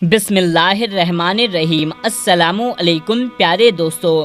بسم اللہ الرحمن الرحیم۔ السلام علیکم پیارے دوستو،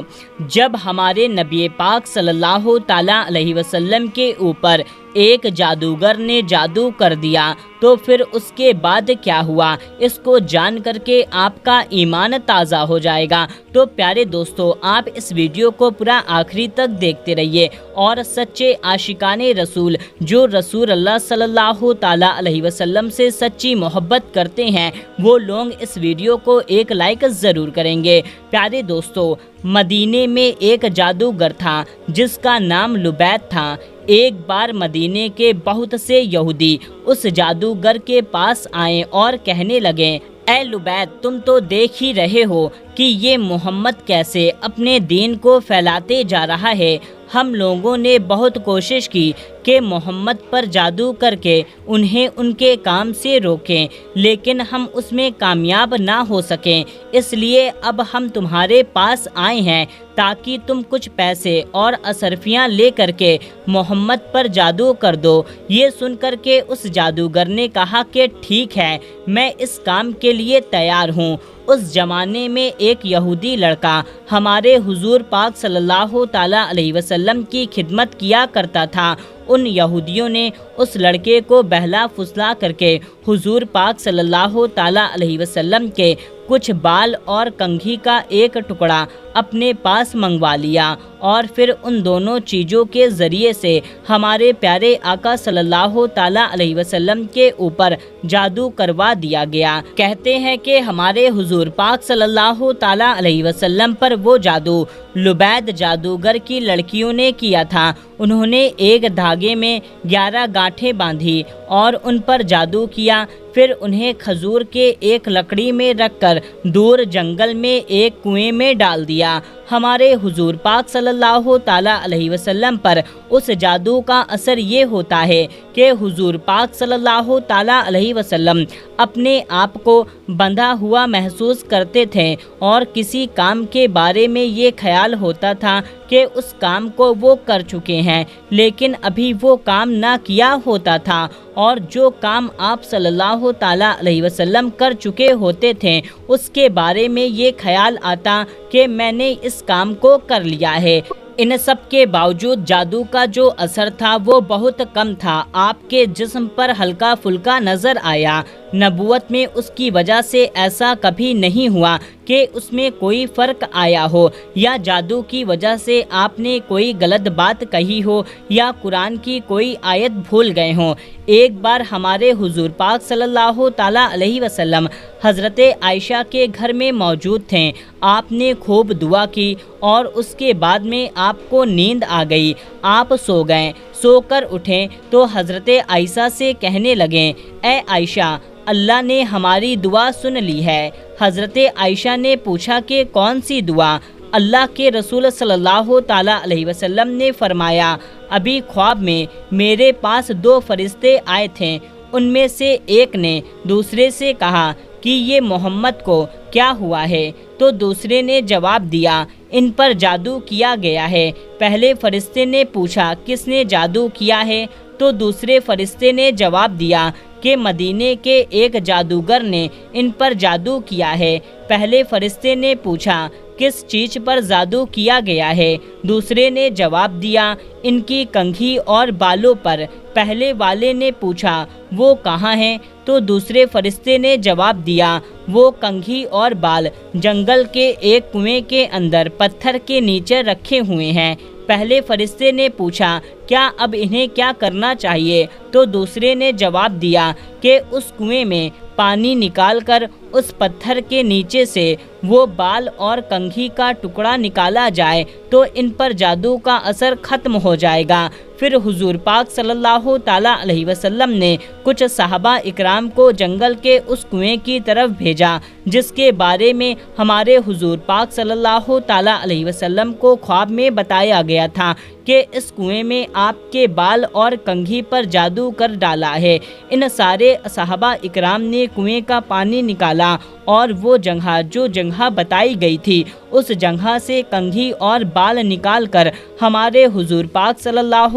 جب ہمارے نبی پاک صلی اللہ تعالیٰ علیہ وسلم کے اوپر ایک جادوگر نے جادو کر دیا تو پھر اس کے بعد کیا ہوا، اس کو جان کر کے آپ کا ایمان تازہ ہو جائے گا۔ تو پیارے دوستو، آپ اس ویڈیو کو پورا آخری تک دیکھتے رہیے اور سچے عاشقان رسول جو رسول اللہ صلی اللہ تعالیٰ علیہ وسلم سے سچی محبت کرتے ہیں وہ لوگ اس ویڈیو کو ایک لائک ضرور کریں گے۔ پیارے دوستو، مدینے میں ایک جادوگر تھا جس کا نام لبید تھا۔ ایک بار مدینے کے بہت سے یہودی اس جادوگر کے پاس آئے اور کہنے لگے، اے لبید، تم تو دیکھ ہی رہے ہو کہ یہ محمد کیسے اپنے دین کو پھیلاتے جا رہا ہے۔ ہم لوگوں نے بہت کوشش کی کہ محمد پر جادو کر کے انہیں ان کے کام سے روکیں، لیکن ہم اس میں کامیاب نہ ہو سکیں۔ اس لیے اب ہم تمہارے پاس آئے ہیں تاکہ تم کچھ پیسے اور اصرفیاں لے کر کے محمد پر جادو کر دو۔ یہ سن کر کے اس جادوگر نے کہا کہ ٹھیک ہے، میں اس کام کے لیے تیار ہوں۔ اس زمانے میں ایک یہودی لڑکا ہمارے حضور پاک صلی اللہ تعالیٰ علیہ وسلم کی خدمت کیا کرتا تھا۔ ان یہودیوں نے اس لڑکے کو بہلا فسلا کر کے حضور پاک صلی اللہ تعالیٰ علیہ وسلم کے کچھ بال اور کنگھی کا ایک ٹکڑا اپنے پاس منگوا لیا، اور پھر ان دونوں چیزوں کے ذریعے سے ہمارے پیارے آقا صلی اللہ تعالیٰ علیہ وسلم کے اوپر جادو کروا دیا گیا۔ کہتے ہیں کہ ہمارے حضور پاک صلی اللہ تعالیٰ علیہ وسلم پر وہ جادو لبید جادوگر کی لڑکیوں نے کیا تھا۔ انہوں نے ایک دھاگے میں 11 گانٹھیں باندھی اور ان پر جادو کیا، پھر انہیں کھجور کے ایک لکڑی میں رکھ کر دور جنگل میں ایک کنویں میں ڈال دیا۔ ہمارے حضور پاک صلی اللہ تعالیٰ علیہ وسلم پر اس جادو کا اثر یہ ہوتا ہے کہ حضور پاک صلی اللہ تعالیٰ علیہ وسلم اپنے آپ کو بندھا ہوا محسوس کرتے تھے، اور کسی کام کے بارے میں یہ خیال ہوتا تھا کہ اس کام کو وہ کر چکے ہیں لیکن ابھی وہ کام نہ کیا ہوتا تھا، اور جو کام آپ صلی اللہ تعالیٰ علیہ وسلم کر چکے ہوتے تھے اس کے بارے میں یہ خیال آتا کہ میں نے اس کام کو کر لیا ہے۔ ان سب کے باوجود جادو کا جو اثر تھا وہ بہت کم تھا، آپ کے جسم پر ہلکا پھلکا نظر آیا۔ نبوت میں اس کی وجہ سے ایسا کبھی نہیں ہوا کہ اس میں کوئی فرق آیا ہو، یا جادو کی وجہ سے آپ نے کوئی غلط بات کہی ہو یا قرآن کی کوئی آیت بھول گئے ہوں۔ ایک بار ہمارے حضور پاک صلی اللہ تعالیٰ علیہ وسلم حضرت عائشہ کے گھر میں موجود تھے۔ آپ نے خوب دعا کی اور اس کے بعد میں آپ کو نیند آ گئی۔ آپ سو گئے۔ سو کر اٹھیں تو حضرت عائشہ سے کہنے لگیں، اے عائشہ، اللہ نے ہماری دعا سن لی ہے۔ حضرت عائشہ نے پوچھا کہ کون سی دعا؟ اللہ کے رسول صلی اللہ تعالیٰ علیہ وسلم نے فرمایا، ابھی خواب میں میرے پاس 2 فرشتے آئے تھے، ان میں سے ایک نے دوسرے سے کہا کہ یہ محمد کو کیا ہوا ہے؟ تو دوسرے نے جواب دیا، ان پر جادو کیا گیا ہے۔ پہلے فرشتے نے پوچھا، کس نے جادو کیا ہے؟ تو دوسرے فرشتے نے جواب دیا کہ مدینے کے ایک جادوگر نے ان پر جادو کیا ہے۔ پہلے فرشتے نے پوچھا، کس چیز پر جادو کیا گیا ہے؟ دوسرے نے جواب دیا، ان کی کنگھی اور بالوں پر۔ پہلے والے نے پوچھا، وہ کہاں ہیں؟ تو دوسرے فرشتے نے جواب دیا، وہ کنگھی اور بال جنگل کے ایک کنویں کے اندر پتھر کے نیچے رکھے ہوئے ہیں۔ پہلے فرشتے نے پوچھا، کیا اب انہیں کیا کرنا چاہیے؟ تو دوسرے نے جواب دیا کہ اس کنویں میں پانی نکال کر اس پتھر کے نیچے سے وہ بال اور کنگھی کا ٹکڑا نکالا جائے تو ان پر جادو کا اثر ختم ہو جائے گا۔ پھر حضور پاک صلی اللہ تعالیٰ علیہ وسلم نے کچھ صحابہ اکرام کو جنگل کے اس کنویں کی طرف بھیجا جس کے بارے میں ہمارے حضور پاک صلی اللہ تعالیٰ علیہ وسلم کو خواب میں بتایا گیا تھا کہ اس کنویں میں آپ کے بال اور کنگھی پر جادو کر ڈالا ہے۔ ان سارے صحابہ اکرام نے کنویں کا پانی نکالا اور وہ جگہ جو جگہ بتائی گئی تھی اس جگہ سے کنگھی اور بال نکال کر ہمارے حضور پاک صلی اللہ